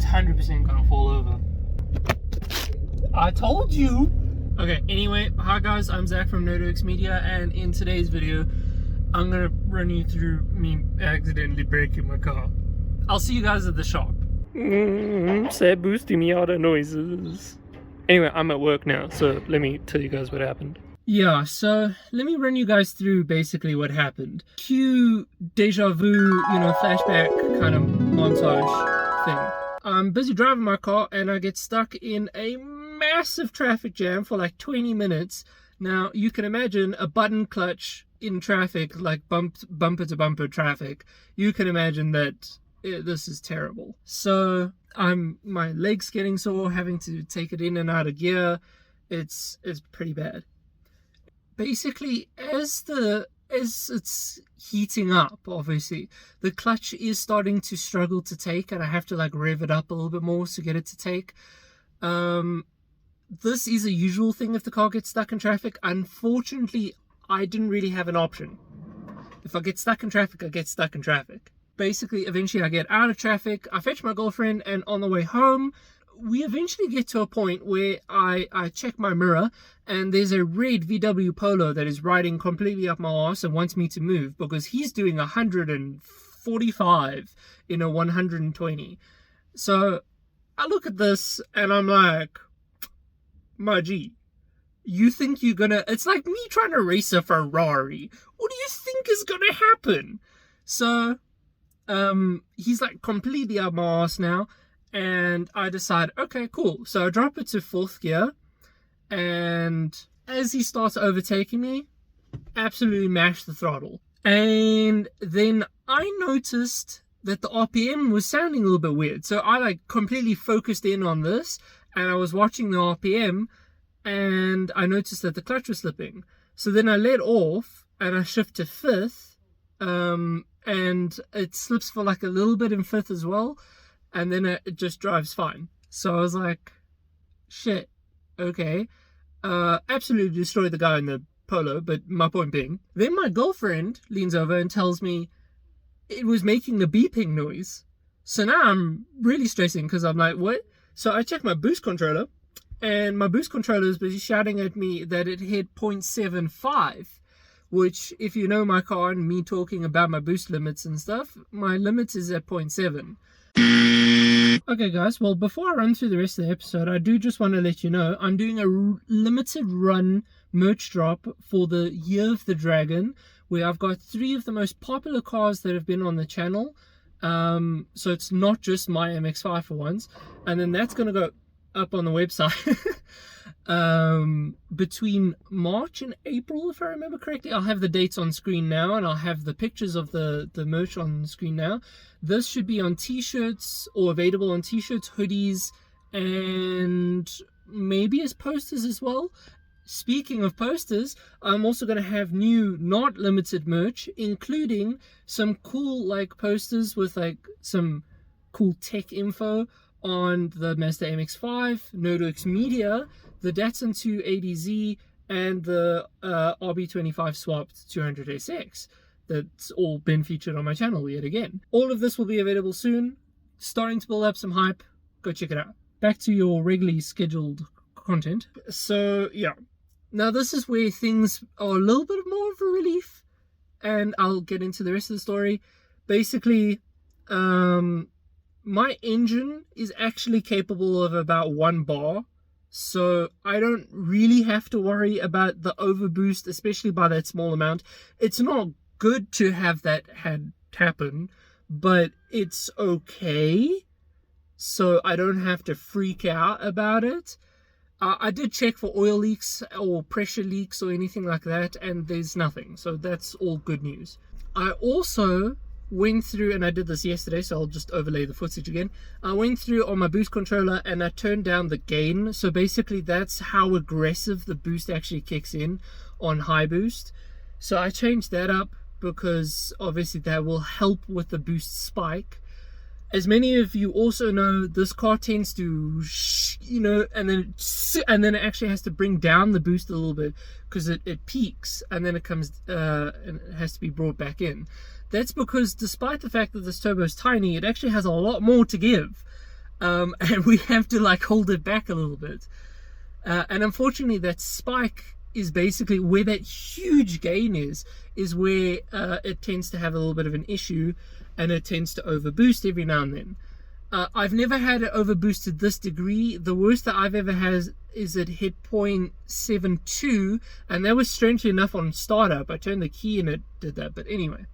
is 100% gonna fall over. I told you! Okay, anyway, hi guys, I'm Zach from NodoX Media, and in today's video, I'm gonna run you through me accidentally breaking my car. I'll see you guys at the shop. Sad boosty Miata noises. Anyway, I'm at work now, so let me tell you guys what happened. Yeah, so let me run you guys through basically what happened. Cue deja vu, flashback kind of montage thing. I'm busy driving my car and I get stuck in a massive traffic jam for like 20 minutes. Now, you can imagine a button clutch in traffic, like bumper to bumper traffic. You can imagine that this is terrible. So my legs getting sore, having to take it in and out of gear. It's pretty bad. Basically, as it's heating up, obviously, the clutch is starting to struggle to take, and I have to like rev it up a little bit more to get it to take. This is a usual thing if the car gets stuck in traffic. Unfortunately, I didn't really have an option. If I get stuck in traffic, I get stuck in traffic. Basically, eventually I get out of traffic, I fetch my girlfriend, and on the way home, we eventually get to a point where I check my mirror and there's a red VW Polo that is riding completely up my arse and wants me to move because he's doing 145 in a 120. So I look at this and I'm like, my G, you think you're gonna... It's like me trying to race a Ferrari. What do you think is gonna happen? So he's like completely up my arse now. And I decide, okay, cool. So I drop it to 4th gear. And as he starts overtaking me, absolutely mash the throttle. And then I noticed that the RPM was sounding a little bit weird. So I like completely focused in on this. And I was watching the RPM. And I noticed that the clutch was slipping. So then I let off and I shift to 5th. And it slips for like a little bit in 5th as well. And then it just drives fine. So I was like, shit, okay. Absolutely destroyed the guy in the Polo, but my point being. Then my girlfriend leans over and tells me it was making the beeping noise. So now I'm really stressing because I'm like, what? So I check my boost controller, and my boost controller is busy shouting at me that it hit 0.75, which, if you know my car and me talking about my boost limits and stuff, my limit is at 0.7. Okay guys, well, before I run through the rest of the episode, I do just want to let you know I'm doing a limited run merch drop for the Year of the Dragon, where I've got 3 of the most popular cars that have been on the channel. So it's not just my MX-5 for once, and then that's going to go up on the website between March and April, if I remember correctly. I'll have the dates on screen now, and I'll have the pictures of the merch on screen now. This should be on t-shirts, or available on t-shirts, hoodies, and maybe as posters as well. Speaking of posters, I'm also going to have new not limited merch, including some cool like posters with like some cool tech info on the Mazda MX-5, NodoX Media, the Datsun 280Z, and the RB25 swapped 200SX. That's all been featured on my channel yet again. All of this will be available soon. Starting to build up some hype. Go check it out. Back to your regularly scheduled content. So, yeah. Now, this is where things are a little bit more of a relief, and I'll get into the rest of the story. Basically, my engine is actually capable of about 1 bar, so I don't really have to worry about the overboost, especially by that small amount. It's not good to have that happen, but it's okay, so I don't have to freak out about it. I did check for oil leaks or pressure leaks or anything like that, and there's nothing, so that's all good news. I also went through, and I did this yesterday, so I'll just overlay the footage again. I went through on my boost controller and I turned down the gain. So basically that's how aggressive the boost actually kicks in on high boost. So I changed that up because obviously that will help with the boost spike. As many of you also know, this car tends to, and then it actually has to bring down the boost a little bit because it peaks and then it comes, and it has to be brought back in. That's because despite the fact that this turbo is tiny, it actually has a lot more to give. and we have to like hold it back a little bit. And unfortunately, that spike is basically where that huge gain is where it tends to have a little bit of an issue, and it tends to overboost every now and then. I've never had it overboost to this degree. The worst that I've ever had is it hit 0.72, and that was strangely enough on startup. I turned the key and it did that. But anyway,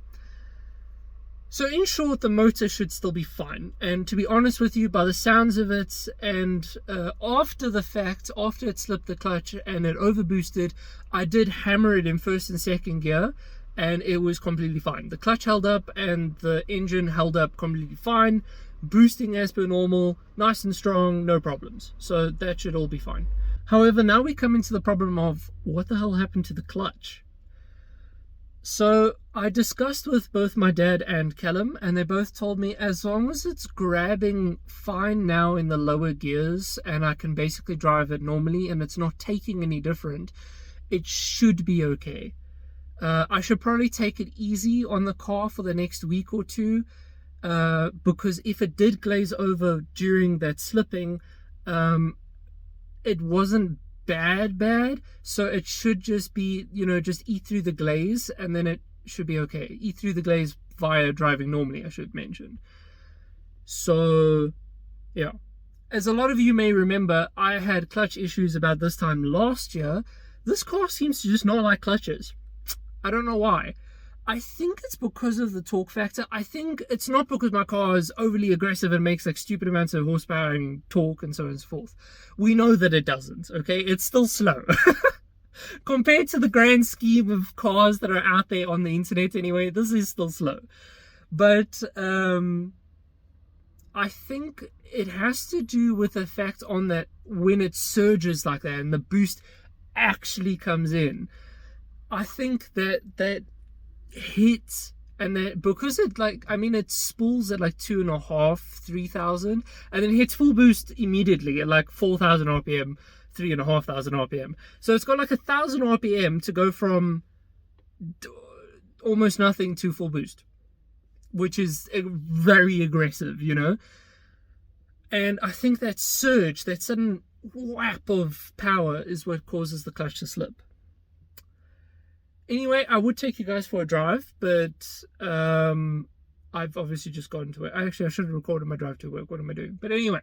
so in short, the motor should still be fine. And to be honest with you, by the sounds of it, and after the fact, after it slipped the clutch and it overboosted, I did hammer it in first and second gear, and it was completely fine. The clutch held up and the engine held up completely fine. Boosting as per normal, nice and strong, no problems. So that should all be fine. However, now we come into the problem of what the hell happened to the clutch. So I discussed with both my dad and Callum, and they both told me as long as it's grabbing fine now in the lower gears and I can basically drive it normally and it's not taking any different, it should be okay. I should probably take it easy on the car for the next week or two, because if it did glaze over during that slipping, it wasn't bad, so it should just be, just eat through the glaze and then it should be okay. Eat through the glaze via driving normally, I should mention. So yeah, as a lot of you may remember, I had clutch issues about this time last year. This car seems to just not like clutches. I don't know why. I think it's because of the torque factor. I think it's not because my car is overly aggressive and makes like stupid amounts of horsepower and torque and so on and so forth. We know that it doesn't, okay? It's still slow. Compared to the grand scheme of cars that are out there on the internet anyway, this is still slow. But I think it has to do with the fact on that when it surges like that and the boost actually comes in, I think that hits, and that because it it spools at like 2.5, 3,000, and then hits full boost immediately at like 4,000 rpm, 3,500 rpm. So it's got like 1,000 rpm to go from almost nothing to full boost, which is very aggressive, And I think that surge, that sudden whap of power, is what causes the clutch to slip. Anyway, I would take you guys for a drive, but I've obviously just gotten to it. I should have recorded my drive to work. What am I doing? But anyway,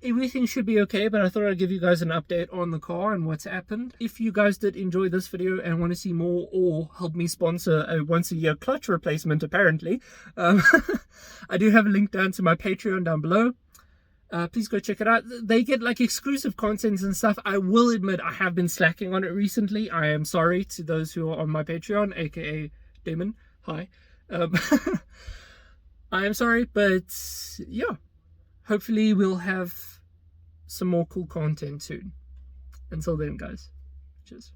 everything should be okay, but I thought I'd give you guys an update on the car and what's happened. If you guys did enjoy this video and want to see more or help me sponsor a once-a-year clutch replacement, apparently, I do have a link down to my Patreon down below. Please go check it out. They get like exclusive content and stuff. I will admit I have been slacking on it recently. I am sorry to those who are on my Patreon, aka Damon. Hi. I am sorry, but yeah, hopefully we'll have some more cool content soon. Until then, guys, cheers.